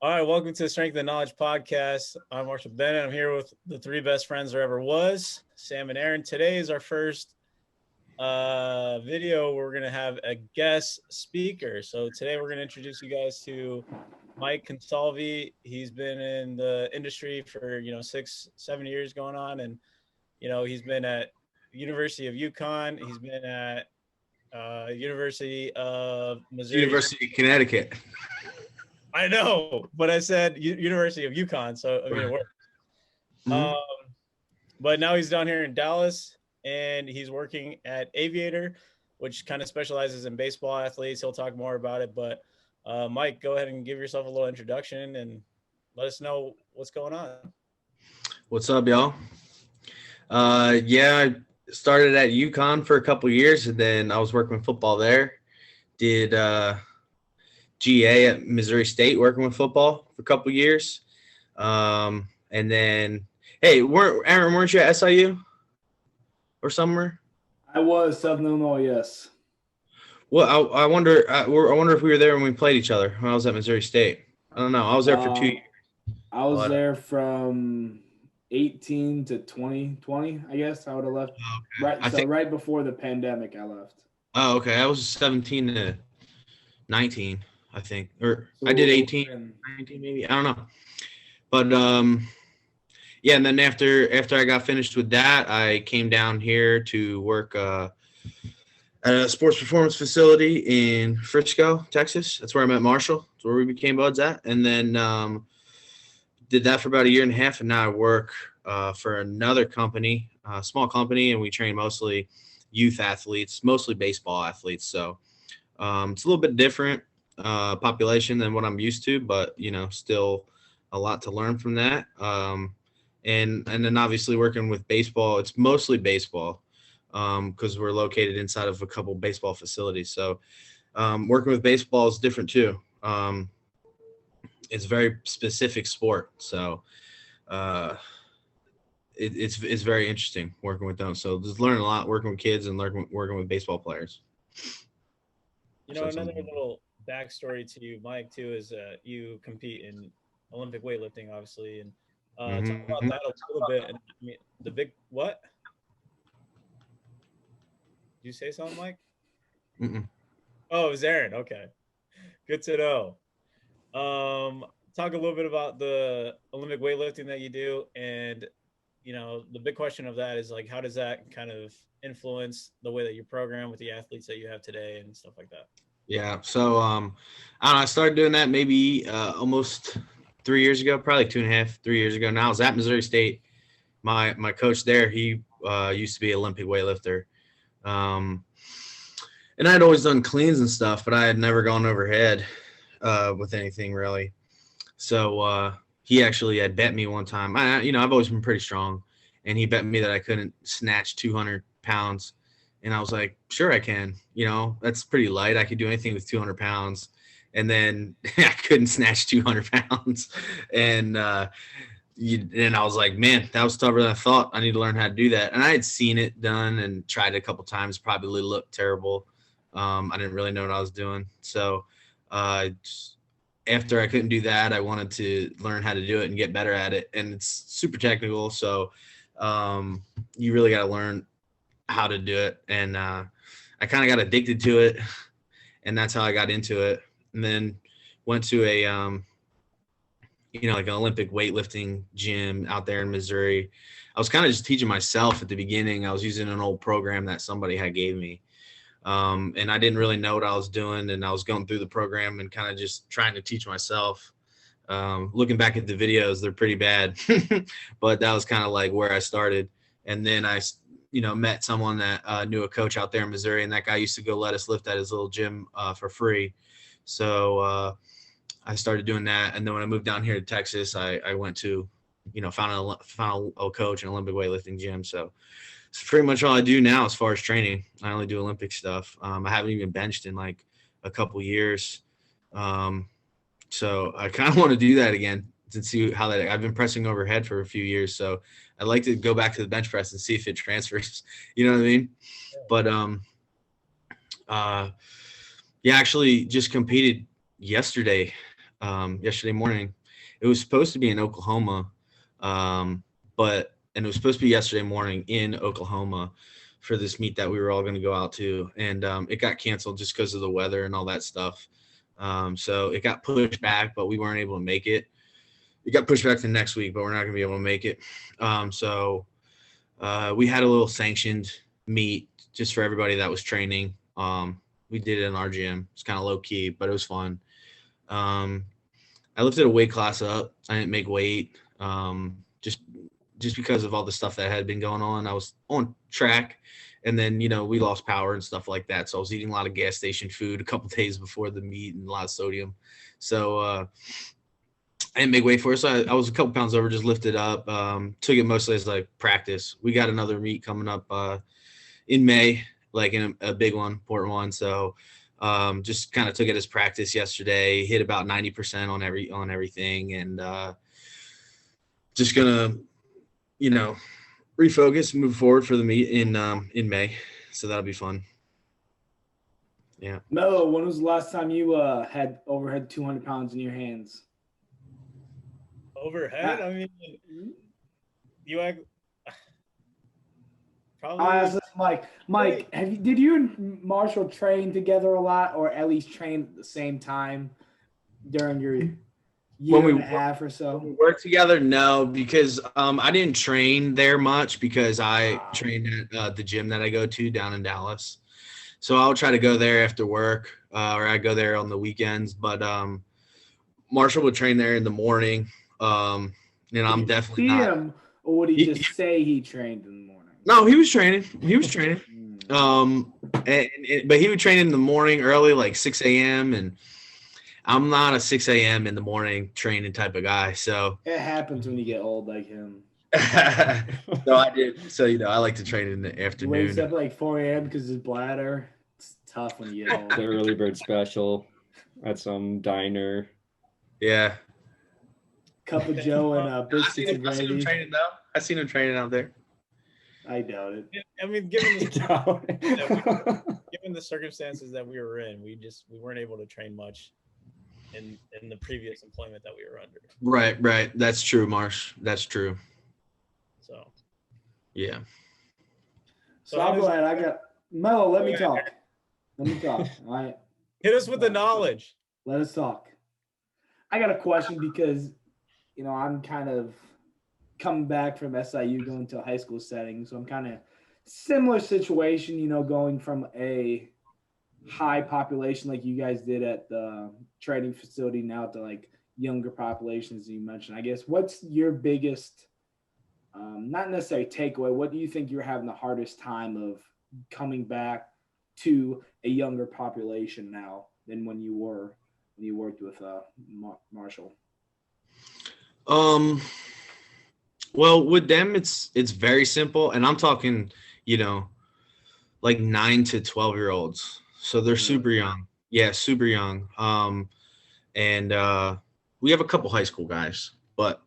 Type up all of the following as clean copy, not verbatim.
All right, welcome to the Strength and Knowledge Podcast. I'm Marshall Bennett. I'm here with the three best friends there ever was, Sam and Aaron. Today is our first video where we're going to have a guest speaker. So today we're going to introduce you guys to Mike Consalvi. He's been in the industry for 6-7 years going on, and he's been at University of UConn. He's been at University of Missouri. University of Connecticut. I know, but I said University of UConn, so I mean it works. Mm-hmm. But now he's down here in Dallas, and he's working at Aviator, which kind of specializes in baseball athletes. He'll talk more about it, but Mike, go ahead and give yourself a little introduction and let us know what's going on. What's up, y'all? I started at UConn for a couple of years, and then I was working with football there. Did GA at Missouri State, working with football for a couple of years. And then, hey, Aaron, weren't you at SIU or somewhere? I was, Southern Illinois, yes. Well, I wonder if we were there when we played each other when I was at Missouri State. I don't know. I was there for 2 years. I was there from 18 to 2020, I guess. I would have left. Okay. Right before the pandemic, I left. Oh, okay. I was 17 to 19. I think, or so I did 18, 19 maybe. I don't know. But, and then after I got finished with that, I came down here to work at a sports performance facility in Frisco, Texas. That's where I met Marshall. That's where we became buds at. And then did that for about a year and a half, and now I work for another company, a small company, and we train mostly youth athletes, mostly baseball athletes. So it's a little bit different population than what I'm used to, but still a lot to learn from that. And then obviously working with baseball, it's mostly baseball because we're located inside of a couple baseball facilities. So working with baseball is different too. It's a very specific sport, so it's very interesting working with them. So just learning a lot working with kids and working with baseball players. Another little backstory to you, Mike, too, is you compete in Olympic weightlifting, obviously, and talk about that a little bit. And I mean, the big what? Did you say something, Mike? Oh, it was Aaron. Okay, good to know. Talk a little bit about the Olympic weightlifting that you do, and the big question of that is like, how does that kind of influence the way that you program with the athletes that you have today and stuff like that? Yeah. So, I don't know, I started doing that maybe almost 3 years ago, probably 2.5, 3 years ago. Now I was at Missouri State. My coach there, he used to be an Olympic weightlifter. And I'd always done cleans and stuff, but I had never gone overhead with anything really. So he actually had bet me one time. I've always been pretty strong, and he bet me that I couldn't snatch 200 pounds. And I was like, sure I can. That's pretty light. I could do anything with 200 pounds. And then I couldn't snatch 200 pounds. And I was like, man, that was tougher than I thought. I need to learn how to do that. And I had seen it done and tried it a couple times. Probably looked terrible. I didn't really know what I was doing. So after I couldn't do that, I wanted to learn how to do it and get better at it. And it's super technical. So you really got to learn how to do it. And I kind of got addicted to it, and that's how I got into it. And then went to a like an Olympic weightlifting gym out there in Missouri. I was kind of just teaching myself at the beginning. I was using an old program that somebody had gave me, and I didn't really know what I was doing, and I was going through the program and kind of just trying to teach myself. Looking back at the videos, they're pretty bad, but that was kind of like where I started. And then I met someone that knew a coach out there in Missouri, and that guy used to go let us lift at his little gym for free. So I started doing that. And then when I moved down here to Texas, I went to, found a coach in an Olympic weightlifting gym. So it's pretty much all I do now as far as training. I only do Olympic stuff. I haven't even benched in like a couple years. So I kind of want to do that again to see how that. I've been pressing overhead for a few years, so I'd like to go back to the bench press and see if it transfers. You know what I mean? But actually just competed yesterday yesterday morning. It was supposed to be in Oklahoma, and it was supposed to be yesterday morning in Oklahoma for this meet that we were all going to go out to, and it got canceled just because of the weather and all that stuff. So it got pushed back, but we weren't able to make it. It got pushed back to next week, but we're not going to be able to make it. So we had a little sanctioned meet just for everybody that was training. We did it in our gym. It's kind of low key, but it was fun. I lifted a weight class up. I didn't make weight. Just because of all the stuff that had been going on. I was on track, and then, we lost power and stuff like that. So I was eating a lot of gas station food a couple days before the meet and a lot of sodium. So I didn't make weight for it. So I was a couple pounds over, just lifted up, took it mostly as like practice. We got another meet coming up in May, like in a big one, important one. So just kind of took it as practice yesterday, hit about 90% on everything, and just gonna, refocus and move forward for the meet in May. So that'll be fun. Yeah. Melo, when was the last time you had overhead 200 pounds in your hands? Overhead? I mean, you probably. I asked this, Mike. Mike, did you and Marshall train together a lot, or at least train at the same time during your year and a half or so? When we worked together, no, because I didn't train there much because I trained at the gym that I go to down in Dallas. So I'll try to go there after work, or I go there on the weekends. But Marshall would train there in the morning, and I'm definitely not. Him, or would he just say he trained in the morning? No, he was training. But he would train in the morning early, like 6 a.m. And I'm not a 6 a.m. in the morning training type of guy. So it happens when you get old like him. So I did. So, I like to train in the afternoon. He wakes up like 4 a.m. because his bladder. It's tough when you get old. The early bird special at some diner. Yeah. Cup of Joe and biscuits and gravy. I seen him training though. I seen him training out there. I doubt it. I mean, given the circumstances that we were in, we weren't able to train much in the previous employment that we were under. Right. That's true, Marsh. That's true. So. Yeah. So I'll go ahead. I got Melo. Let me talk. All right. Hit us with the knowledge. Let us talk. I got a question because, I'm kind of coming back from SIU going to a high school setting. So I'm kind of similar situation, going from a high population like you guys did at the training facility now to like younger populations you mentioned. I guess what's your biggest, not necessarily takeaway, what do you think you're having the hardest time of coming back to a younger population now than when you worked with Marshall? Well, with them, it's very simple, and I'm talking, like 9 to 12-year-olds. So they're super young. Yeah, super young. And we have a couple high school guys, but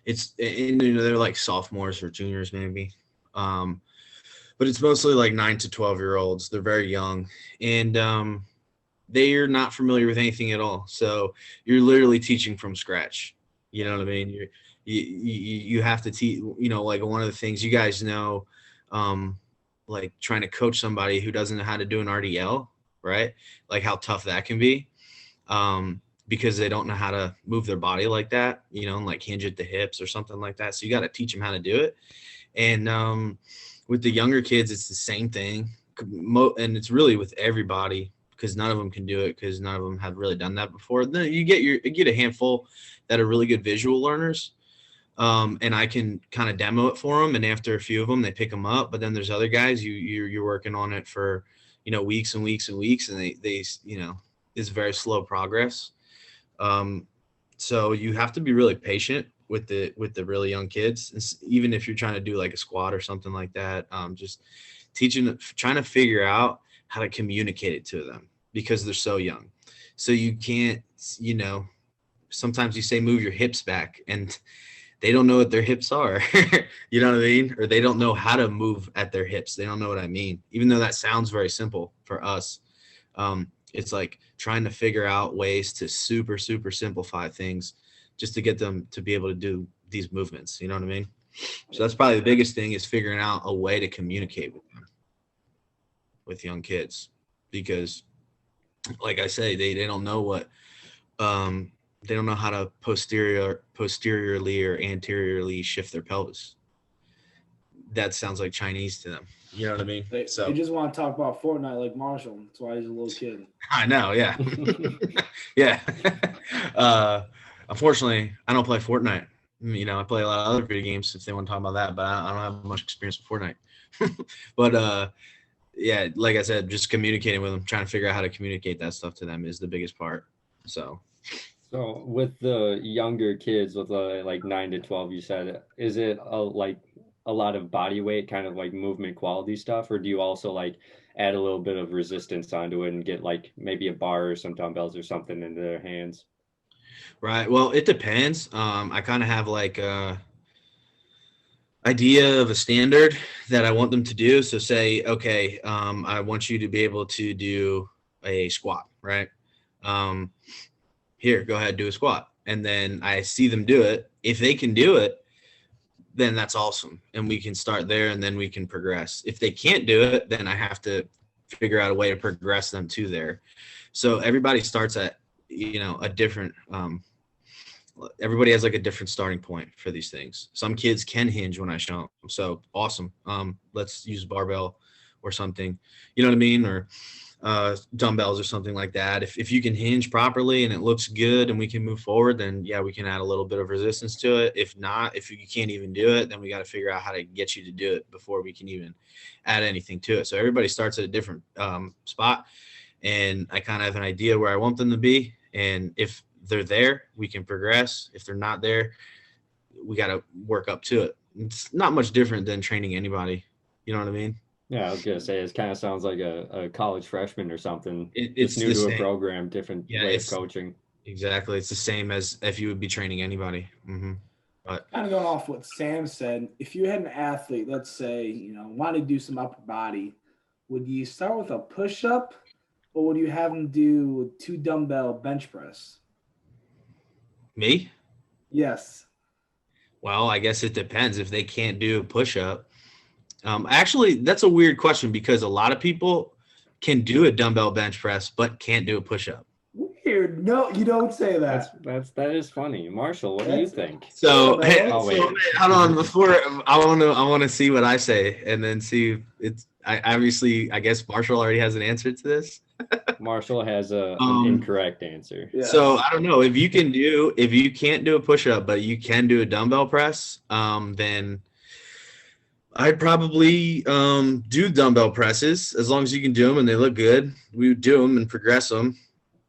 they're like sophomores or juniors maybe. But it's mostly like 9 to 12-year-olds. They're very young, and they are not familiar with anything at all. So you're literally teaching from scratch. You know what I mean? You have to teach, like one of the things you guys know, like trying to coach somebody who doesn't know how to do an RDL, right? Like how tough that can be, because they don't know how to move their body like that, and like hinge at the hips or something like that. So you got to teach them how to do it. And with the younger kids, it's the same thing. And it's really with everybody, because none of them can do it, because none of them have really done that before. Then you get a handful that are really good visual learners. And I can kind of demo it for them. And after a few of them, they pick them up. But then there's other guys, you're working on it for, weeks and weeks and weeks. And they it's very slow progress. So you have to be really patient with the really young kids. And even if you're trying to do like a squat or something like that, just trying to figure out how to communicate it to them, because they're so young. So you can't, sometimes you say, move your hips back, and they don't know what their hips are. You know what I mean? Or they don't know how to move at their hips. They don't know what I mean, even though that sounds very simple for us. It's like trying to figure out ways to super simplify things just to get them to be able to do these movements. You know what I mean? So that's probably the biggest thing, is figuring out a way to communicate with them, with young kids, because like I say, they don't know what, they don't know how to posteriorly or anteriorly shift their pelvis. That sounds like Chinese to them. You know what I mean? They just want to talk about Fortnite like Marshall. That's why he's a little kid. I know, yeah. Yeah. Unfortunately, I don't play Fortnite. You know, I play a lot of other video games if they want to talk about that, but I don't have much experience with Fortnite. But yeah, like I said, just communicating with them, trying to figure out how to communicate that stuff to them is the biggest part. So with the younger kids, with like 9 to 12, you said, is it like a lot of body weight, kind of like movement quality stuff, or do you also like add a little bit of resistance onto it and get like maybe a bar or some dumbbells or something into their hands? right. Well, it depends. I kind of have like a idea of a standard that I want them to do. So say, okay, I want you to be able to do a squat, right? Here, go ahead, do a squat. And then I see them do it. If they can do it, then that's awesome. And we can start there, and then we can progress. If they can't do it, then I have to figure out a way to progress them to there. So everybody starts at, you know, a different, everybody has like a different starting point for these things. Some kids can hinge when I show them. So awesome. Let's use barbell or something, you know what I mean? Or dumbbells or something like that. If you can hinge properly and it looks good and we can move forward, then yeah, we can add a little bit of resistance to it. If not, if you can't even do it, then we got to figure out how to get you to do it before we can even add anything to it. So everybody starts at a different spot, and I kind of have an idea where I want them to be. And if they're there, we can progress. If they're not there, we got to work up to it. It's not much different than training anybody. You know what I mean? Yeah, I was gonna say, it kind of sounds like a college freshman or something. It's new to same. a program, different way of coaching. Exactly. It's the same as if you would be training anybody. Mm-hmm. But kind of going off what Sam said, if you had an athlete, let's say, you know, wanted to do some upper body, would you start with a push-up, or would you have them do 2 dumbbell bench press? Me? Yes. Well, I guess it depends if they can't do a push-up. Actually, that's a weird question, because a lot of people can do a dumbbell bench press but can't do a push-up. Weird. No, you don't say that. That is funny. Marshall, what do you think? So, hey, hold on. Before I want to see what I say, and then see. I guess Marshall already has an answer to this. Marshall has an incorrect answer. Yes. So I don't know if you can't do a push-up but you can do a dumbbell press. Then I'd probably do dumbbell presses as long as you can do them and they look good. We would do them and progress them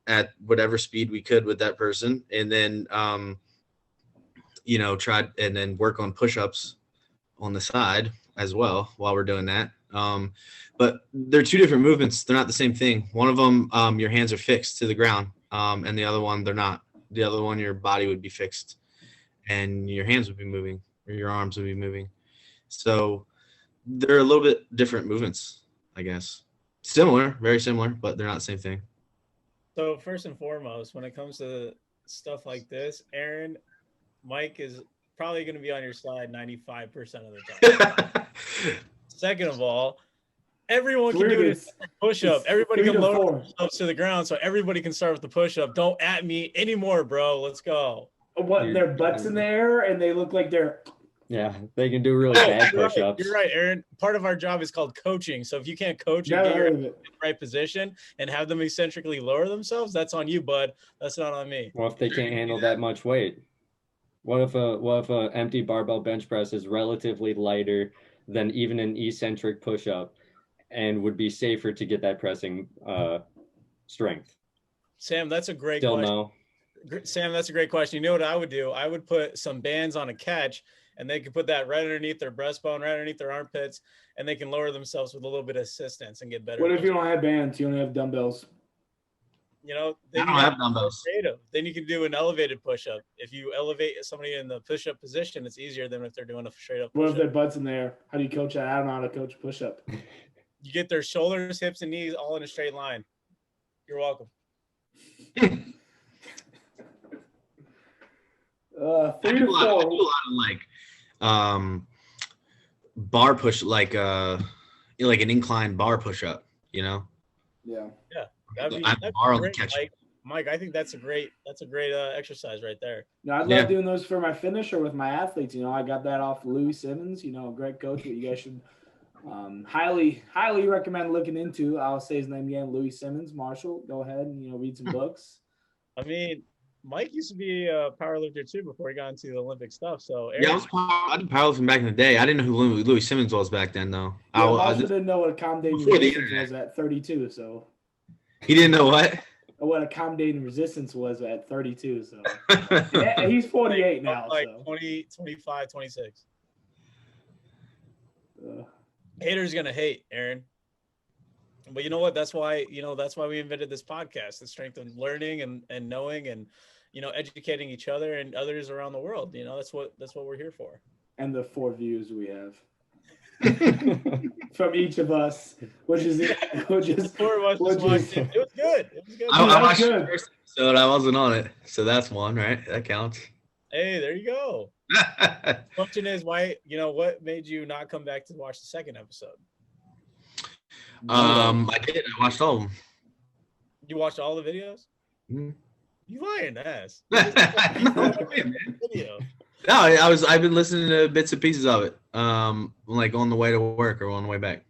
at whatever speed we could with that person, and then you know, try and then work on push-ups on the side as well while we're doing that. But they're 2 different movements. They're not the same thing. One of them, your hands are fixed to the ground, and the other one, they're not. The other one, your body would be fixed, and your hands would be moving, or your arms would be moving. So they're a little bit different movements, I guess. Similar, very similar, but they're not the same thing. So first and foremost, when it comes to stuff like this, Aaron, Mike is probably going to be on your side 95% of the time. Second of all, everyone can do a push-up. Everybody can lower themselves to the ground, so everybody can start with the push-up. Don't at me anymore, bro. Let's go. What? Their butts in the air, and they look like they're. Yeah, they can do really bad push-ups. You're right, Aaron. Part of our job is called coaching. So if you can't coach and get in the right position and have them eccentrically lower themselves, that's on you, bud. That's not on me. Well, if they can't handle that much weight, what if a empty barbell bench press is relatively lighter than even an eccentric push-up, and would be safer to get that pressing strength? Sam, that's a great question. No. Sam, that's a great question. You know what I would do? I would put some bands on a catch, and they could put that right underneath their breastbone, right underneath their armpits, and they can lower themselves with a little bit of assistance and get better. What if you don't have bands? You only have dumbbells? You know, I don't have dumbbells. Creative. Then you can do an elevated push-up. If you elevate somebody in the push-up position, it's easier than if they're doing a straight-up push-up. What if their butt's in there? How do you coach that? I don't know how to coach a push-up. You get their shoulders, hips, and knees all in a straight line. You're welcome. 3 to 4. I do a lot of bar push, like an incline bar push up, you know? Yeah. Yeah. That'd I have be a bar on the great, catch. Mike, I think that's a great exercise right there. No, I love doing those for my finisher with my athletes. You know, I got that off Louis Simmons, you know, a great coach that you guys should highly recommend looking into. I'll say his name again, Louis Simmons. Marshall, go ahead and, you know, read some books. I mean, Mike used to be a powerlifter too before he got into the Olympic stuff. So Aaron, Yeah, I did powerlifting back in the day. I didn't know who Louis Simmons was back then, though. Yeah, Marshall didn't know what accommodating resistance was at 32, so. He didn't know what? What accommodating resistance was at 32, so. Yeah, he's 48 now, like so. 20, 25, 26. Haters gonna hate, Aaron. But you know what? That's why we invented this podcast, the strength of learning and knowing and, you know, educating each other and others around the world. You know, that's what we're here for. And the 4 views we have from each of us, which is 4 of us. It was good. It was good. I watched the first episode. I wasn't on it, so that's one, right? That counts. Hey, there you go. Question is, why? You know, what made you not come back to watch the second episode? I did. I watched all of them. You watched all the videos? Mm-hmm. You lying ass. Video. No, I've been listening to bits and pieces of it. Like on the way to work or on the way back.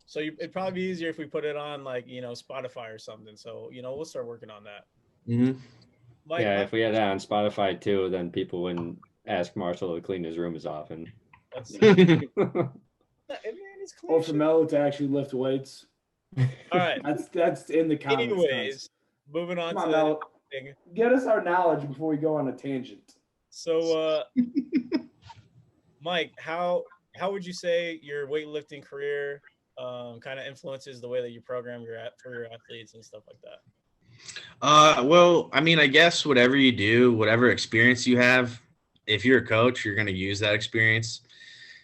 So it'd probably be easier if we put it on, like, you know, Spotify or something. So, you know, we'll start working on that. Mm-hmm. Mike, if we had that on Spotify too, then people wouldn't ask Marshall to clean his room as often. That's or for Melo to actually lift weights. All right. That's in the comments. Anyways, moving on to Melo, get us our knowledge before we go on a tangent. So, Mike, how would you say your weightlifting career kind of influences the way that you program for your athletes and stuff like that? Well, I mean, I guess whatever you do, whatever experience you have, if you're a coach, you're going to use that experience.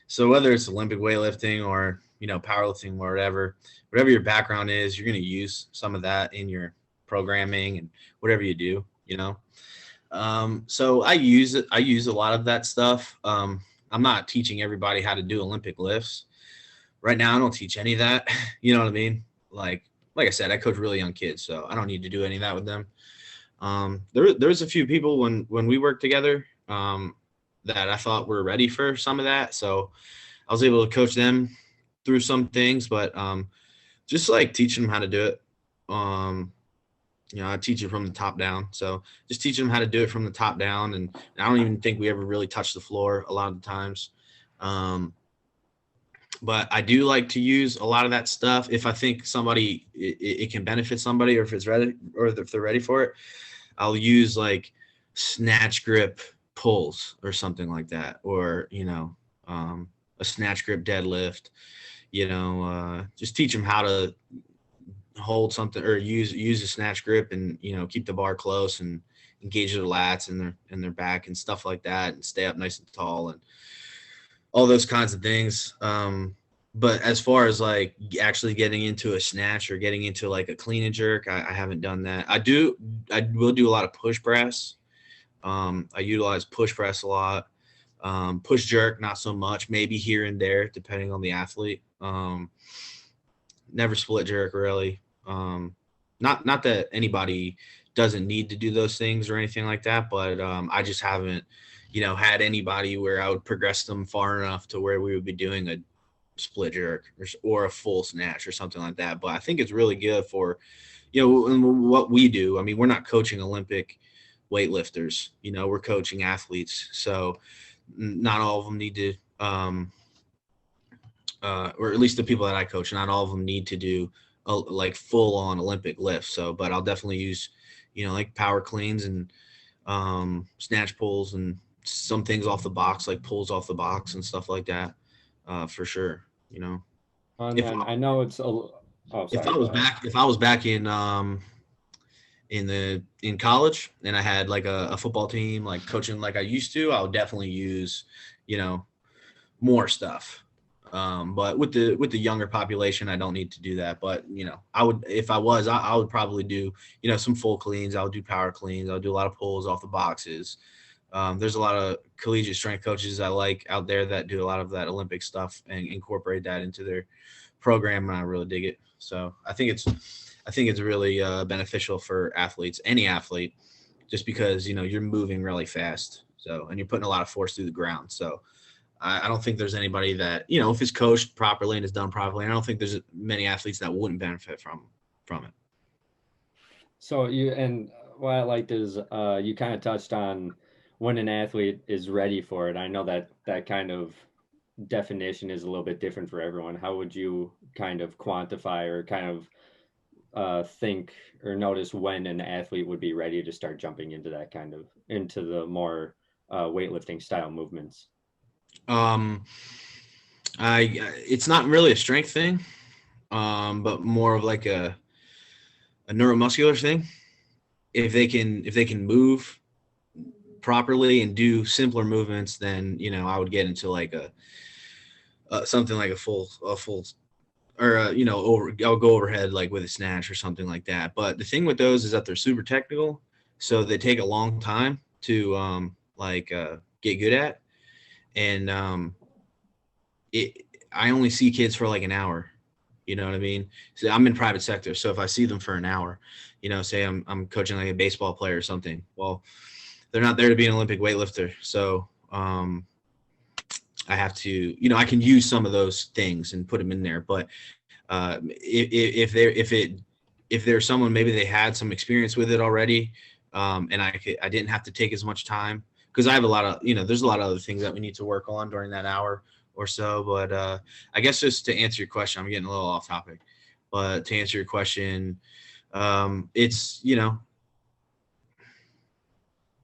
So whether it's Olympic weightlifting or, you know, powerlifting or whatever your background is, you're going to use some of that in your programming and whatever you do, you know? So I use a lot of that stuff. I'm not teaching everybody how to do Olympic lifts right now. I don't teach any of that. You know what I mean? Like I said, I coach really young kids, so I don't need to do any of that with them. There's a few people when we worked together, that I thought were ready for some of that. So I was able to coach them through some things, but just like teaching them how to do it. You know, I teach it from the top down. So just teaching them how to do it from the top down. And I don't even think we ever really touch the floor a lot of the times. But I do like to use a lot of that stuff. If I think somebody, it can benefit somebody, or if it's ready, or if they're ready for it, I'll use like snatch grip pulls or something like that. Or, you know, a snatch grip deadlift, you know, just teach them how to hold something or use a snatch grip and, you know, keep the bar close and engage their lats and their back and stuff like that, and stay up nice and tall and all those kinds of things. But as far as like actually getting into a snatch or getting into like a clean and jerk, I haven't done that. I will do a lot of push press. I utilize push press a lot. Push jerk, not so much, maybe here and there, depending on the athlete. Never split jerk really. Not that anybody doesn't need to do those things or anything like that, but I just haven't, you know, had anybody where I would progress them far enough to where we would be doing a split jerk or a full snatch or something like that. But I think it's really good for, you know, what we do. I mean, we're not coaching Olympic weightlifters, you know, we're coaching athletes. So not all of them need to, or at least the people that I coach, not all of them need to do like full on Olympic lifts. So, but I'll definitely use, you know, like power cleans and snatch pulls and some things off the box, like pulls off the box and stuff like that, for sure. You know, I know it's if I was back in college and I had like a football team, like coaching like I used to, I would definitely use, you know, more stuff. But with the younger population, I don't need to do that. But I would, if I was, I would probably do some full cleans. I would do power cleans. I would do a lot of pulls off the boxes. There's a lot of collegiate strength coaches I like out there that do a lot of that Olympic stuff and incorporate that into their program, and I really dig it. So I think it's really beneficial for athletes, any athlete, just because you're moving really fast, and you're putting a lot of force through the ground. So I don't think there's anybody that if it's coached properly and is done properly, I don't think there's many athletes that wouldn't benefit from it. So what I liked is you kind of touched on when an athlete is ready for it. I know that kind of definition is a little bit different for everyone. How would you kind of quantify or kind of think or notice when an athlete would be ready to start jumping into the more weightlifting style movements? It's not really a strength thing, but more of like a neuromuscular thing. If they can move properly and do simpler movements, then I would get into like something like a full or I'll go overhead like with a snatch or something like that. But the thing with those is that they're super technical, so they take a long time to get good at. And I only see kids for like an hour. You know what I mean? So I'm in private sector, so if I see them for an hour, say I'm coaching like a baseball player or something, well, they're not there to be an Olympic weightlifter. So I have to, I can use some of those things and put them in there. But if there's someone, maybe they had some experience with it already, and I didn't have to take as much time, because I have a lot of, there's a lot of other things that we need to work on during that hour or so. But I guess just to answer your question, I'm getting a little off topic, but to answer your question, it's,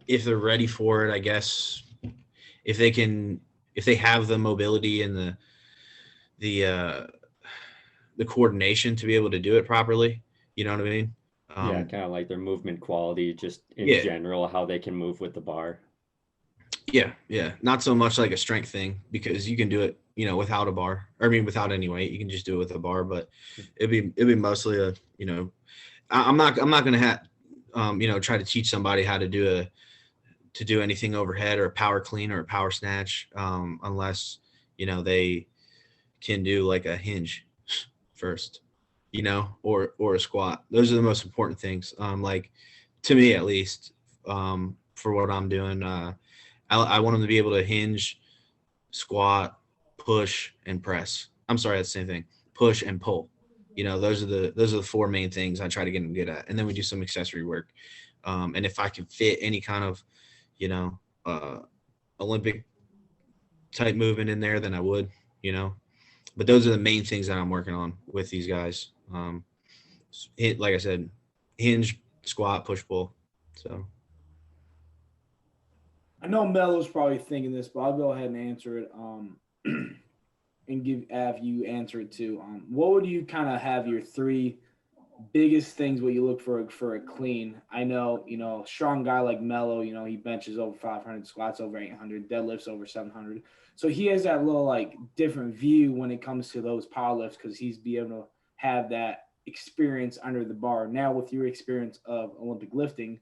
if they're ready for it, I guess, if they have the mobility and the coordination to be able to do it properly, you know what I mean? Yeah, kind of like their movement quality, just in general, how they can move with the bar. Yeah. Not so much like a strength thing, because you can do it, without a bar. Or, I mean, without any weight, you can just do it with a bar. But it'd be mostly I'm not gonna try to teach somebody how to do anything overhead or a power clean or a power snatch, unless they can do like a hinge first, or a squat. Those are the most important things, like to me at least, for what I'm doing. I want them to be able to hinge, squat, push, and press. I'm sorry, that's the same thing. Push and pull. Those are the four main things I try to get them good at, and then we do some accessory work. And if I can fit any kind of Olympic type movement in there, then I would, but those are the main things that I'm working on with these guys. Like I said, hinge, squat, push, pull. So I know Melo's probably thinking this, but I'll go ahead and answer it. And have you answer it too. What would you kind of have your three biggest things what you look for a clean? I know, a strong guy like Melo, he benches over 500, squats over 800, deadlifts over 700. So he has that little like different view when it comes to those power lifts, because he's be able to have that experience under the bar. Now with your experience of Olympic lifting,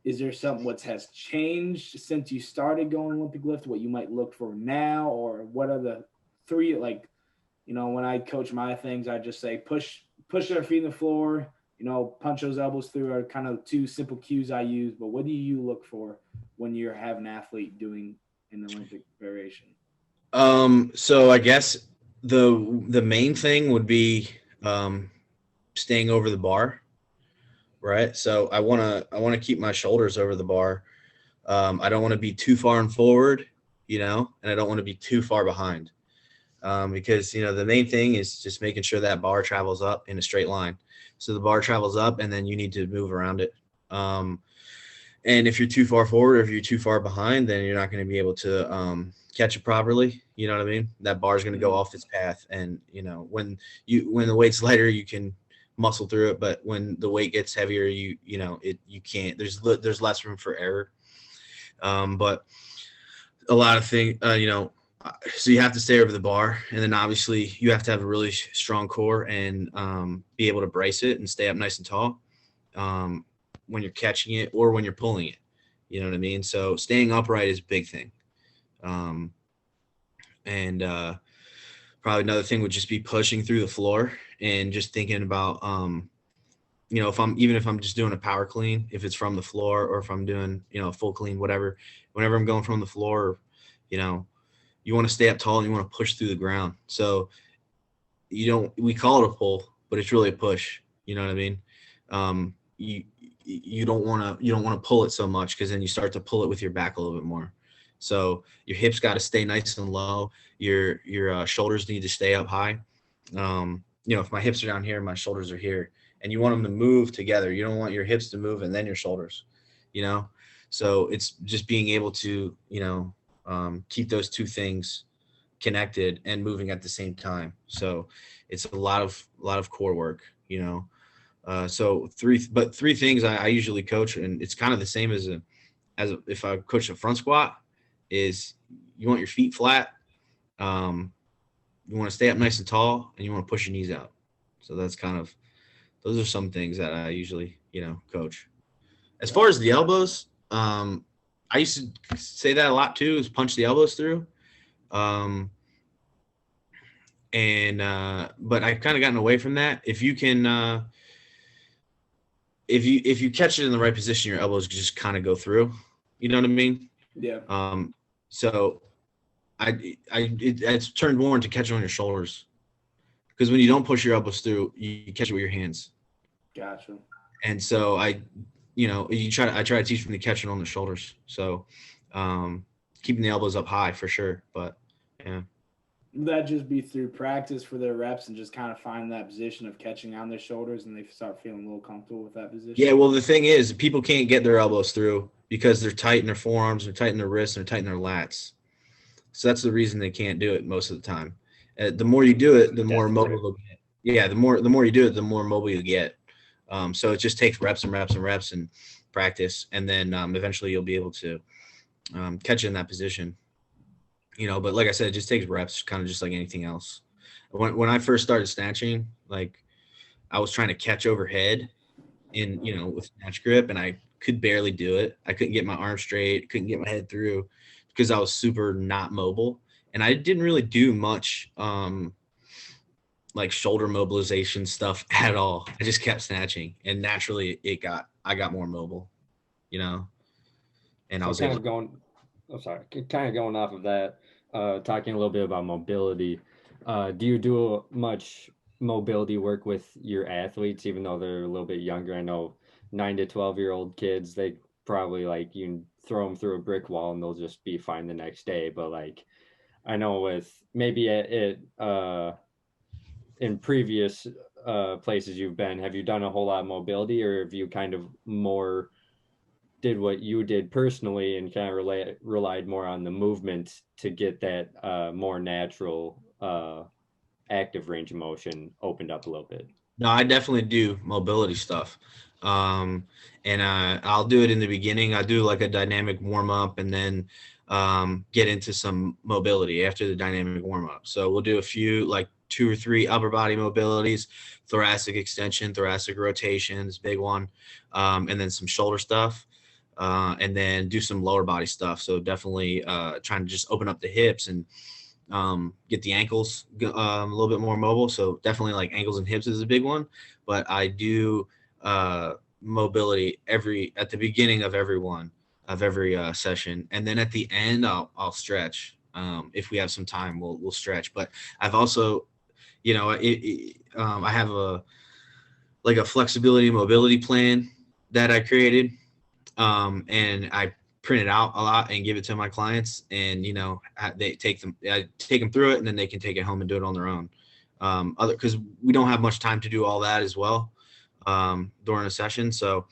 is there something what has changed since you started going Olympic lift, what you might look for now, or what are the three, like, when I coach my things, I just say push their feet in the floor, punch those elbows through, are kind of two simple cues I use. But what do you look for when you're having an athlete doing an Olympic variation? So I guess the main thing would be staying over the bar, right? So I want to keep my shoulders over the bar. I don't want to be too far and forward, and I don't want to be too far behind. Because, the main thing is just making sure that bar travels up in a straight line. So the bar travels up, and then you need to move around it. And if you're too far forward or if you're too far behind, then you're not going to be able to catch it properly. You know what I mean? That bar is going to go off its path. And, when the weight's lighter, you can muscle through it. But when the weight gets heavier, you can't. There's less room for error. But a lot of things, So you have to stay over the bar, and then obviously you have to have a really strong core and be able to brace it and stay up nice and tall when you're catching it or when you're pulling it. You know what I mean? So staying upright is a big thing. And probably another thing would just be pushing through the floor and just thinking about, you know, if I'm just doing a power clean, if it's from the floor, or if I'm doing, you know, a full clean, whatever, whenever I'm going from the floor, you know, you want to stay up tall and you want to push through the ground. So we call it a pull, but it's really a push. You know what I mean? You don't want to pull it so much, because then you start to pull it with your back a little bit more. So your hips got to stay nice and low. Your shoulders need to stay up high. You know, if my hips are down here, my shoulders are here, and you want them to move together. You don't want your hips to move and then your shoulders, you know? So it's just being able to, you know, keep those two things connected and moving at the same time. So it's a lot of core work, you know? So three things I usually coach, and it's kind of the same as if I coach a front squat, is you want your feet flat. You want to stay up nice and tall, and you want to push your knees out. So those are some things that I usually, you know, coach. As far as the elbows, I used to say that a lot too, is punch the elbows through. But I've kind of gotten away from that. If you can, if you catch it in the right position, your elbows just kind of go through. You know what I mean? Yeah. So it's turned more into catching on your shoulders, because when you don't push your elbows through, you catch it with your hands. Gotcha. And so I try to teach them to catch it on the shoulders. So keeping the elbows up high for sure. But yeah. Would that just be through practice for their reps and just kind of find that position of catching on their shoulders, and they start feeling a little comfortable with that position? Yeah, well, the thing is, people can't get their elbows through because they're tight in their forearms, they're tight in their wrists, they're tight in their lats. So that's the reason they can't do it most of the time. The more you do it, the more mobile they'll get. Yeah, the more you do it, the more mobile you get. So it just takes reps and reps and reps and practice, and then eventually you'll be able to catch it in that position. You know, but like I said, it just takes reps, kind of just like anything else. When I first started snatching, like I was trying to catch overhead with snatch grip, and I could barely do it. I couldn't get my arm straight, couldn't get my head through, because I was super not mobile. And I didn't really do much like shoulder mobilization stuff at all. I just kept snatching, and naturally I got more mobile, you know. And I was kind of going off of that, talking a little bit about mobility. Do you do much mobility work with your athletes, even though they're a little bit younger? I know 9 to 12-year-old kids, they probably, like, you throw them through a brick wall and they'll just be fine the next day. But like, I know with maybe in previous places you've been, have you done a whole lot of mobility, or have you kind of more did what you did personally and kind of relied more on the movement to get that more natural active range of motion opened up a little bit? No, I definitely do mobility stuff. And I'll do it in the beginning. I do like a dynamic warm up, and then get into some mobility after the dynamic warm up. So we'll do a few, like 2 or 3 upper body mobilities, thoracic extension, thoracic rotations, big one, and then some shoulder stuff, and then do some lower body stuff. So definitely trying to just open up the hips and get the ankles a little bit more mobile. So definitely like ankles and hips is a big one, but I do mobility at the beginning of every session, and then at the end I'll stretch. If we have some time, we'll stretch. But I've also, I have a flexibility mobility plan that I created, and I print it out a lot and give it to my clients, and I take them through it, and then they can take it home and do it on their own. Because we don't have much time to do all that as well during a session. So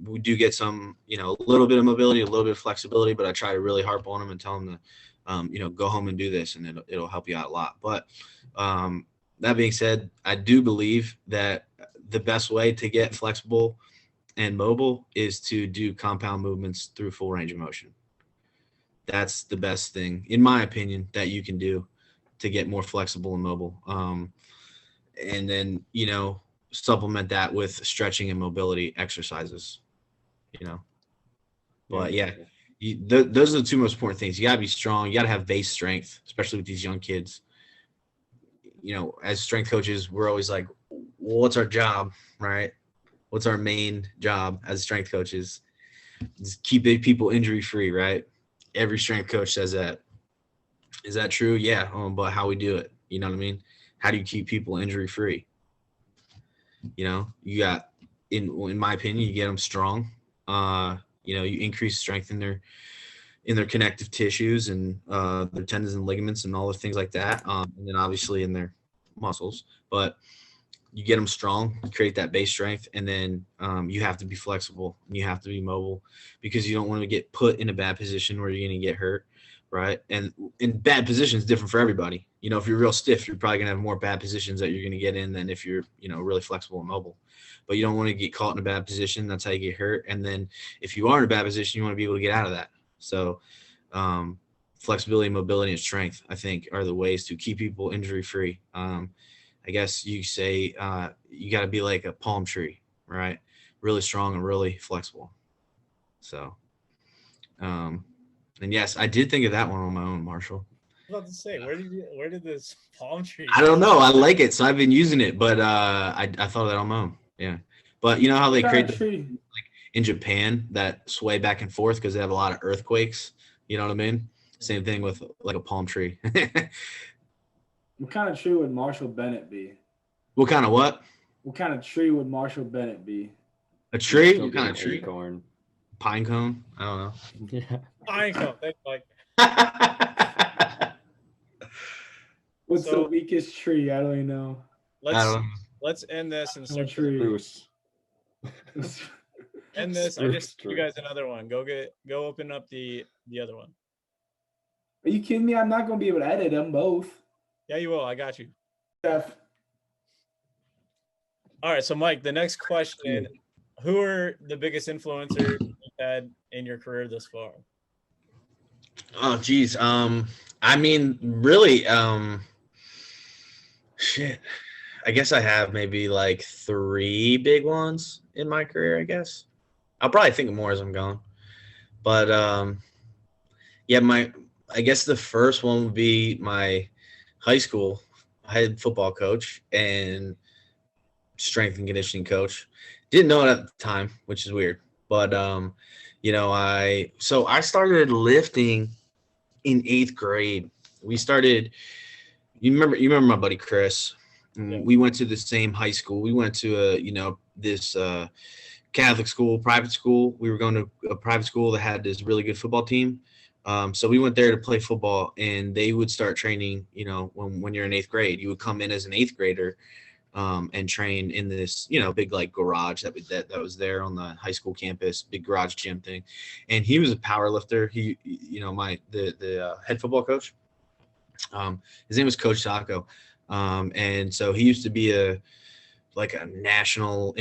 we do get some, a little bit of mobility, a little bit of flexibility, but I try to really harp on them and tell them to, go home and do this, and it'll help you out a lot. But that being said, I do believe that the best way to get flexible and mobile is to do compound movements through full range of motion. That's the best thing, in my opinion, that you can do to get more flexible and mobile. And then, supplement that with stretching and mobility exercises, But yeah, those are the two most important things. You got to be strong. You got to have base strength, especially with these young kids. As strength coaches, we're always like, well, what's our job, right? What's our main job as strength coaches? Just keep people injury free, right? Every strength coach says that. Is that true? Yeah. But how we do it, you know what I mean? How do you keep people injury free? You got, in my opinion, you get them strong. You increase strength in their connective tissues and their tendons and ligaments and all the things like that. And then obviously in their muscles, but you get them strong, create that base strength. And then you have to be flexible and you have to be mobile, because you don't want to get put in a bad position where you're going to get hurt. Right. And in bad positions, different for everybody. If you're real stiff, you're probably going to have more bad positions that you're going to get in than if you're, really flexible and mobile. But you don't want to get caught in a bad position. That's how you get hurt. And then if you are in a bad position, you want to be able to get out of that. So flexibility, mobility, and strength, I think, are the ways to keep people injury free. I guess you say you got to be like a palm tree, right? Really strong and really flexible. So, and yes, I did think of that one on my own, Marshall. I was about to say, where did this palm tree? I don't know. I like it, so I've been using it, but I thought of that on my own. Yeah, but you know how they create like in Japan that sway back and forth because they have a lot of earthquakes. You know what I mean? Same thing with like a palm tree. What kind of tree would Marshall Bennett be? What kind of what? What kind of tree would Marshall Bennett be? A tree? What kind of tree? Acorn. Pine cone? I don't know. Yeah. Pine cone. Thanks, Mike. What's the weakest tree? I don't even know. Let's end this and start. Spruce. End this. I just gave you guys another one. Go open up the other one. Are you kidding me? I'm not going to be able to edit them both. Yeah, you will. I got you. Jeff. All right. So, Mike, the next question: who are the biggest influencers you've had in your career thus far? Oh, geez. I mean, really, shit. I guess I have maybe like 3 big ones in my career, I guess. I'll probably think of more as I'm going. But, yeah, I guess the first one would be my high school head football coach and strength and conditioning coach. Didn't know it at the time, which is weird. But, I started lifting in 8th grade. We started, you remember my buddy Chris? Yeah. We went to the same high school. We went to this Catholic school, private school. We were going to a private school that had this really good football team. So we went there to play football, and they would start training, when you're in 8th grade. You would come in as an 8th grader and train in this, big like garage that was there on the high school campus, big garage gym thing. And he was a power lifter. He, the head football coach, his name was Coach Taco. And so he used to be a international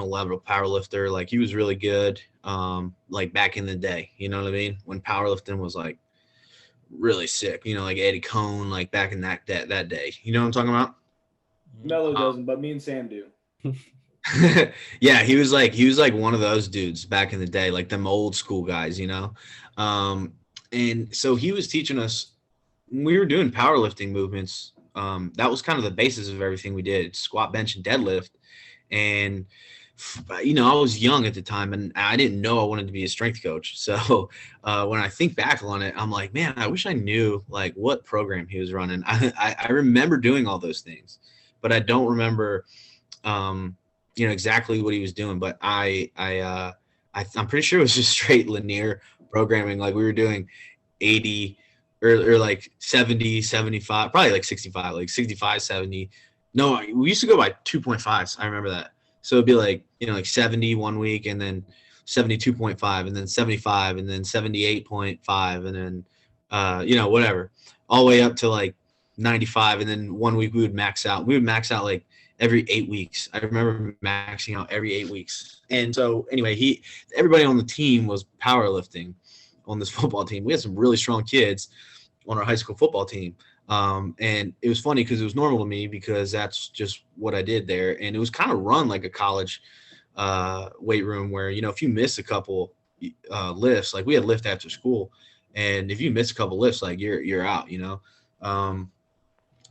level power lifter. Like he was really good. Like back in the day, you know what I mean? When powerlifting was like really sick, like Eddie Cohn, like back in that day, you know what I'm talking about? Mello doesn't, but me and Sam do. Yeah, he was like one of those dudes back in the day, like them old school guys, and so he was teaching us when we were doing powerlifting movements. That was kind of the basis of everything we did: squat, bench, and deadlift. And I was young at the time, and I didn't know I wanted to be a strength coach. So when I think back on it, I'm like, man, I wish I knew like what program he was running. I remember doing all those things, but I don't remember, exactly what he was doing. But I'm pretty sure it was just straight linear programming. Like we were doing 80 or like 70, 75, probably like 65, like 65, 70. No, we used to go by 2.5s. I remember that. So it'd be like, like 70 one week, and then 72.5, and then 75, and then 78.5, and then, whatever, all the way up to like 95. And then one week we would max out. We would max out like every 8 weeks. I remember maxing out every 8 weeks. And so anyway, everybody on the team was powerlifting on this football team. We had some really strong kids on our high school football team. And it was funny because it was normal to me because that's just what I did there. And it was kind of run like a college weight room where, you know, if you miss a couple lifts, like we had lift after school, and if you miss a couple lifts, like you're out, you know?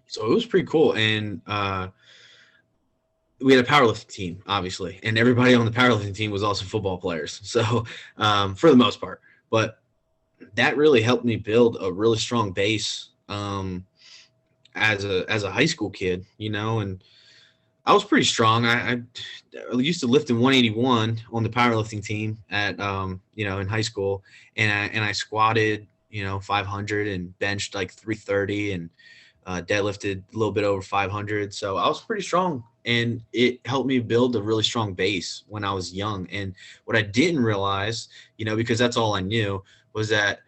So it was pretty cool. And we had a powerlifting team, obviously, and everybody on the powerlifting team was also football players. So for the most part, but that really helped me build a really strong base as a high school kid, you know, and I was pretty strong. I used to lift in 181 on the powerlifting team at you know, in high school, and I squatted, you know, 500 and benched like 330 and deadlifted a little bit over 500. So I was pretty strong, and it helped me build a really strong base when I was young. And what I didn't realize, you know, because that's all I knew, was that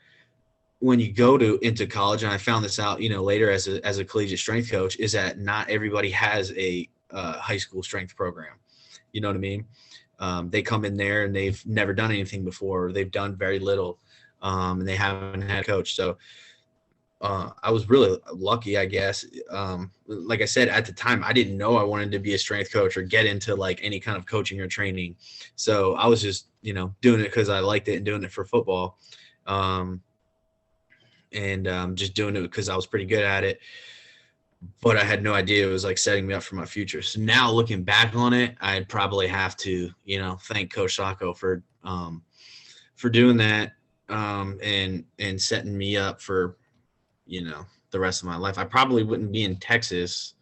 when you go into college, and I found this out, you know, later as a collegiate strength coach, is that not everybody has a high school strength program. You know what I mean? They come in there and they've never done anything before. They've done very little, and they haven't had a coach. So I was really lucky, I guess. Like I said, at the time, I didn't know I wanted to be a strength coach or get into like any kind of coaching or training. So I was just, you know, doing it because I liked it and doing it for football. Just doing it because I was pretty good at it, but I had no idea it was like setting me up for my future. So now looking back on it, I'd probably have to, you know, thank Coach Sacco for doing that, and setting me up for, you know, the rest of my life. I probably wouldn't be in Texas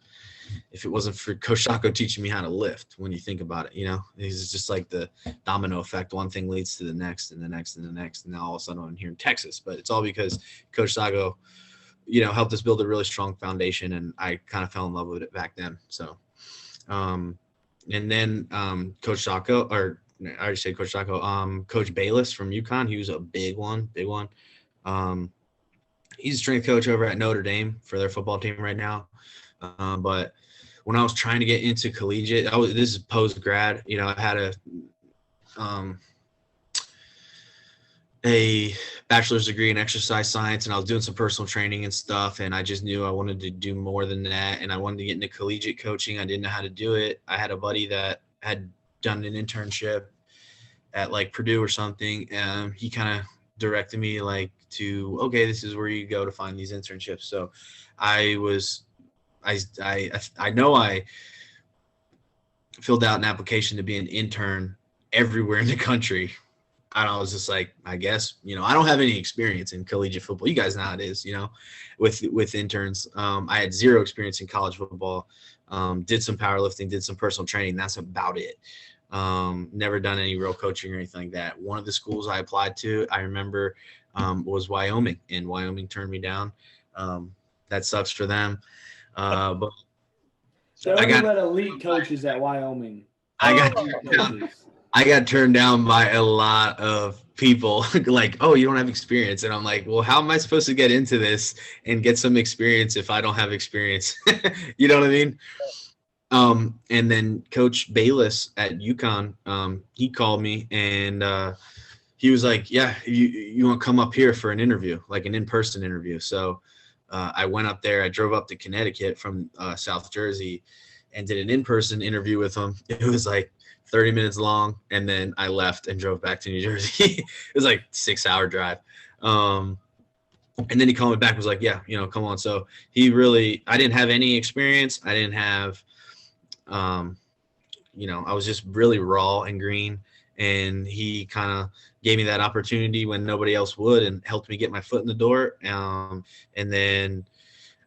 if it wasn't for Coach Sacco teaching me how to lift. When you think about it, you know, it's just like the domino effect. One thing leads to the next and the next and the next. And now all of a sudden I'm here in Texas, but it's all because Coach Sacco, you know, helped us build a really strong foundation. And I kind of fell in love with it back then. So, and then Coach Sacco, or I already said Coach Sacco, Coach Bayless from UConn, he was a big one. He's a strength coach over at Notre Dame for their football team right now. But when I was trying to get into collegiate, this is post-grad, you know, I had a bachelor's degree in exercise science, and I was doing some personal training and stuff, and I just knew I wanted to do more than that, and I wanted to get into collegiate coaching. I didn't know how to do it. I had a buddy that had done an internship at like Purdue or something, and he kind of directed me like to, okay, this is where you go to find these internships. So I know I filled out an application to be an intern everywhere in the country. And I was just like, I guess, you know, I don't have any experience in collegiate football. You guys know how it is, you know, with interns. I had zero experience in college football. Did some powerlifting, did some personal training. That's about it. Never done any real coaching or anything like that. One of the schools I applied to, I remember, was Wyoming, and Wyoming turned me down. That sucks for them. But so I got elite coaches at Wyoming. I got turned down by a lot of people like, oh, you don't have experience. And I'm like, well, how am I supposed to get into this and get some experience if I don't have experience? You know what I mean? And then Coach Bayless at UConn, he called me, and he was like, yeah, you want to come up here for an interview, like an in-person interview. So I went up there. I drove up to Connecticut from South Jersey and did an in-person interview with him. It was like 30 minutes long, and then I left and drove back to New Jersey. It was like a 6-hour drive. And then he called me back and was like, yeah, you know, come on. So I didn't have any experience. I didn't have, you know, I was just really raw and green. And he kind of gave me that opportunity when nobody else would, and helped me get my foot in the door. And then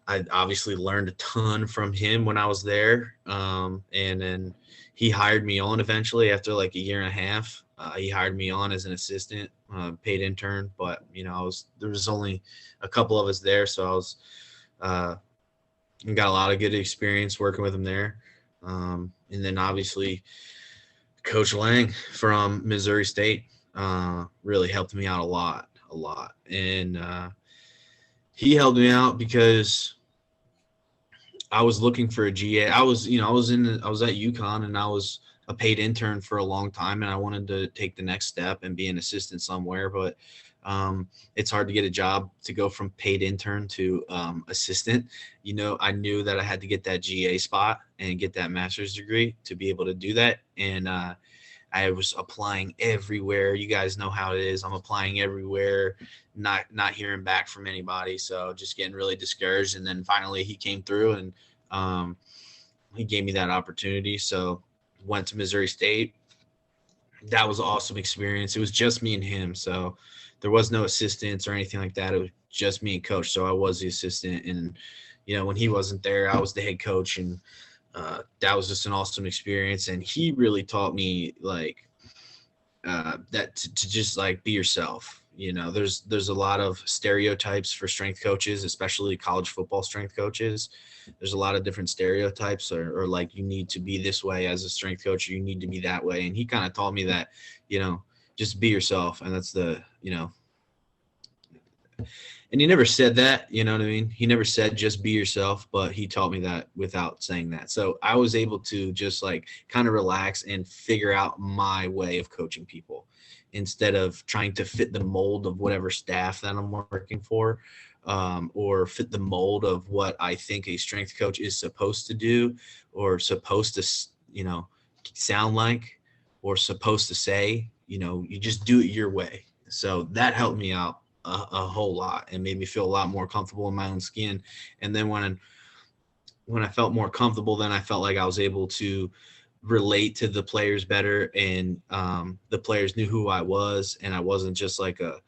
I obviously learned a ton from him when I was there. And then he hired me on eventually after like a year and a half. He hired me on as an assistant, paid intern, but you know, there was only a couple of us there. So I was, got a lot of good experience working with him there. And then obviously Coach Lang from Missouri State really helped me out a lot. And he helped me out because I was looking for a GA. I was at UConn, and I was a paid intern for a long time, and I wanted to take the next step and be an assistant somewhere. But It's hard to get a job to go from paid intern to assistant. I knew that I had to get that GA spot and get that master's degree to be able to do that. And I was applying everywhere. You guys know how it is. I'm applying everywhere, not hearing back from anybody. So just getting really discouraged. And then finally he came through and he gave me that opportunity. So went to Missouri State. That was an awesome experience. It was just me and him. So there was no assistants or anything like that. It was just me and coach. So I was the assistant. And, when he wasn't there, I was the head coach. And that was just an awesome experience. And he really taught me that to just be yourself. There's a lot of stereotypes for strength coaches, especially college football strength coaches. There's a lot of different stereotypes or you need to be this way as a strength coach, or you need to be that way. And he kind of taught me that, just be yourself. And that's and he never said that, you know what I mean? He never said just be yourself, but he taught me that without saying that. So I was able to just kind of relax and figure out my way of coaching people instead of trying to fit the mold of whatever staff that I'm working for, or fit the mold of what I think a strength coach is supposed to do or supposed to, sound like or supposed to say. You just do it your way. So that helped me out a whole lot and made me feel a lot more comfortable in my own skin. And then when I felt more comfortable, then I felt like I was able to relate to the players better, and the players knew who I was, and I wasn't just like a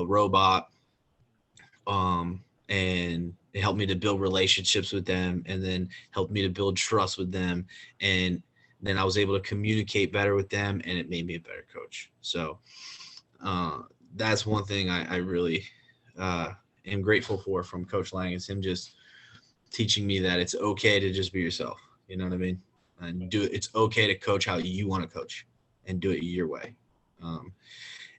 robot. And it helped me to build relationships with them, and then helped me to build trust with them. And then I was able to communicate better with them, and it made me a better coach. So that's one thing I really am grateful for from Coach Lang, is him just teaching me that it's okay to just be yourself. You know what I mean? And do it. It's okay to coach how you want to coach and do it your way.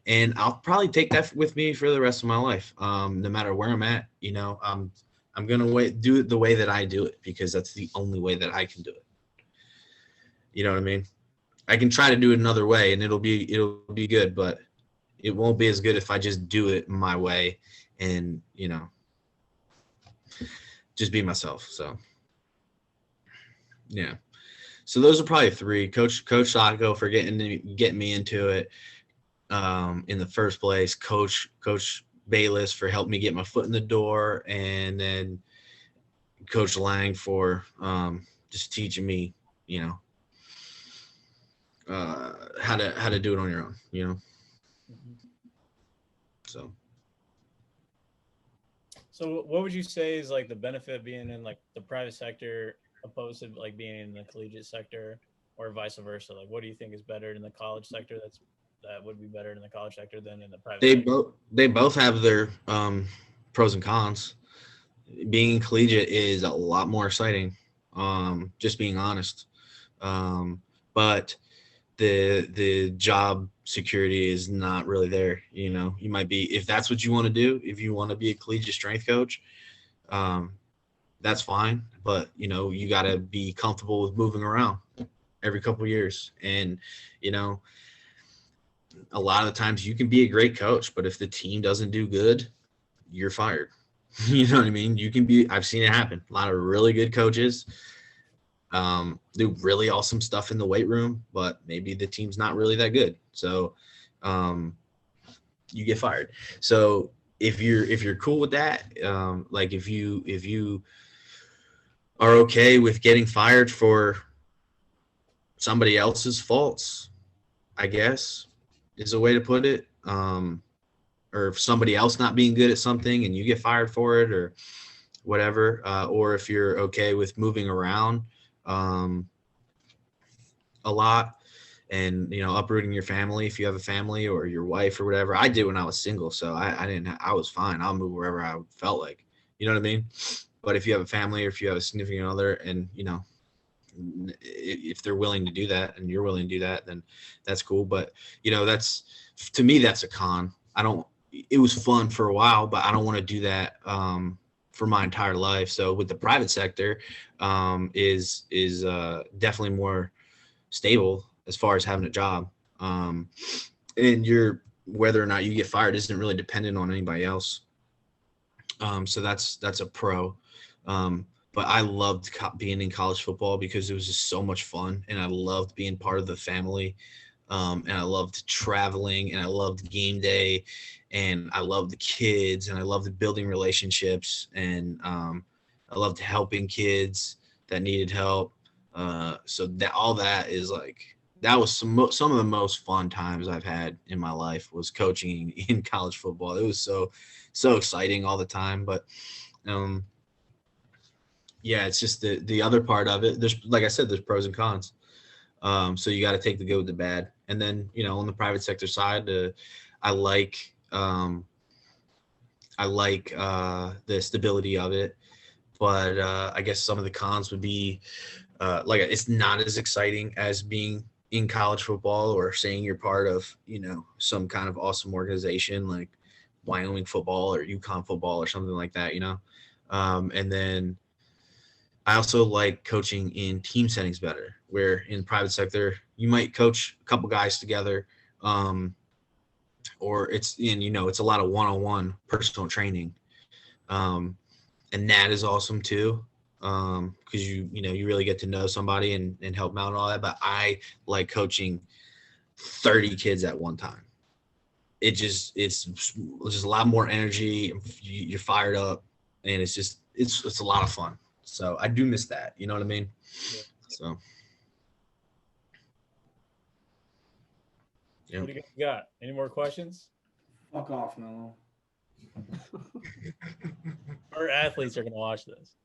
And I'll probably take that with me for the rest of my life. No matter where I'm at, I'm going to do it the way that I do it, because that's the only way that I can do it. You know what I mean? I can try to do it another way and it'll be good, but it won't be as good if I just do it my way and, just be myself. So, yeah. So those are probably three. Coach Sacco for getting me into it in the first place. Coach Bayless for helping me get my foot in the door, and then Coach Lang for just teaching me, how to do it on your own. So what would you say is the benefit of being in the private sector opposed to being in the collegiate sector, or vice versa? What do you think is better in the college sector that would be better in the college sector than in the private sector? They both have their pros and cons. Being collegiate is a lot more exciting, just being honest. But the job security is not really there. You might be, if that's what you want to do, if you want to be a collegiate strength coach, that's fine. But, you got to be comfortable with moving around every couple of years. And, a lot of the times you can be a great coach, but if the team doesn't do good, you're fired. You know what I mean? I've seen it happen. A lot of really good coaches do really awesome stuff in the weight room, but maybe the team's not really that good. So you get fired. So if you're cool with that, if you are okay with getting fired for somebody else's faults, I guess is a way to put it. Or if somebody else not being good at something and you get fired for it or whatever, or if you're okay with moving around a lot and, uprooting your family, if you have a family or your wife or whatever. I did when I was single, so I was fine. I'll move wherever I felt like, you know what I mean? But if you have a family or if you have a significant other and, if they're willing to do that and you're willing to do that, then that's cool. But, that's, to me, that's a con. It was fun for a while, but I don't want to do that for my entire life. So with the private sector is definitely more stable as far as having a job. And you're whether or not you get fired isn't really dependent on anybody else. So that's a pro. But I loved being in college football because it was just so much fun, and I loved being part of the family. And I loved traveling, and I loved game day, and I loved the kids, and I loved building relationships, and I loved helping kids that needed help. So that all that is like, that was some of the most fun times I've had in my life was coaching in college football. It was so exciting all the time. But yeah, it's just the other part of it. There's, like I said, there's pros and cons. So you got to take the good with the bad. And then, you know, on the private sector side, I like the stability of it. But I guess some of the cons would be like, it's not as exciting as being in college football or saying you're part of, you know, some kind of awesome organization like Wyoming football or UConn football or something like that, you know. And then I also like coaching in team settings better, where in private sector, you might coach a couple guys together, or it's a lot of one-on-one personal training. And that is awesome too. Because you really get to know somebody and help them out and all that. But I like coaching 30 kids at one time. It's just a lot more energy. You're fired up, and it's a lot of fun. So I do miss that. You know what I mean? Yeah. So. Yeah. What do you got? Any more questions? Fuck off, Mello. Our athletes are going to watch this.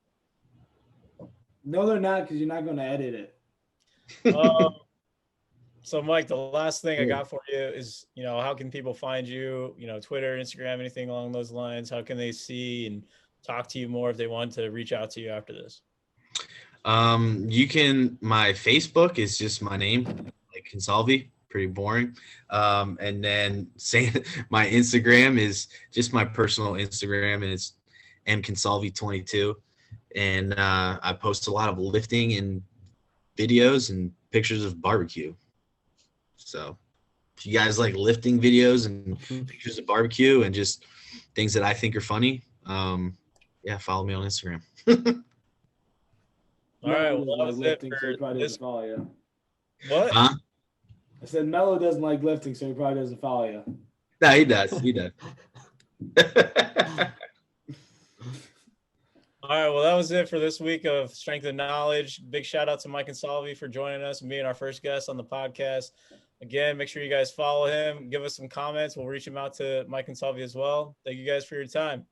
No, they're not, because you're not going to edit it. So, Mike, the last thing I got for you is, how can people find you? Twitter, Instagram, anything along those lines? How can they see and talk to you more if they want to reach out to you after this? My Facebook is just my name, like Consalvi, pretty boring. And then my Instagram is just my personal Instagram, and it's mconsalvi22. And I post a lot of lifting and videos and pictures of barbecue. So if you guys like lifting videos and pictures of barbecue and just things that I think are funny, follow me on Instagram. All right, well, that was lifting, so he probably doesn't follow you. What? Huh? I said Mello doesn't like lifting, so he probably doesn't follow you. No, he does. He does. All right, well, that was it for this week of Strength and Knowledge. Big shout out to Mike Consalvi for joining us and being our first guest on the podcast. Again, make sure you guys follow him. Give us some comments. We'll reach him out to Mike Consalvi as well. Thank you guys for your time.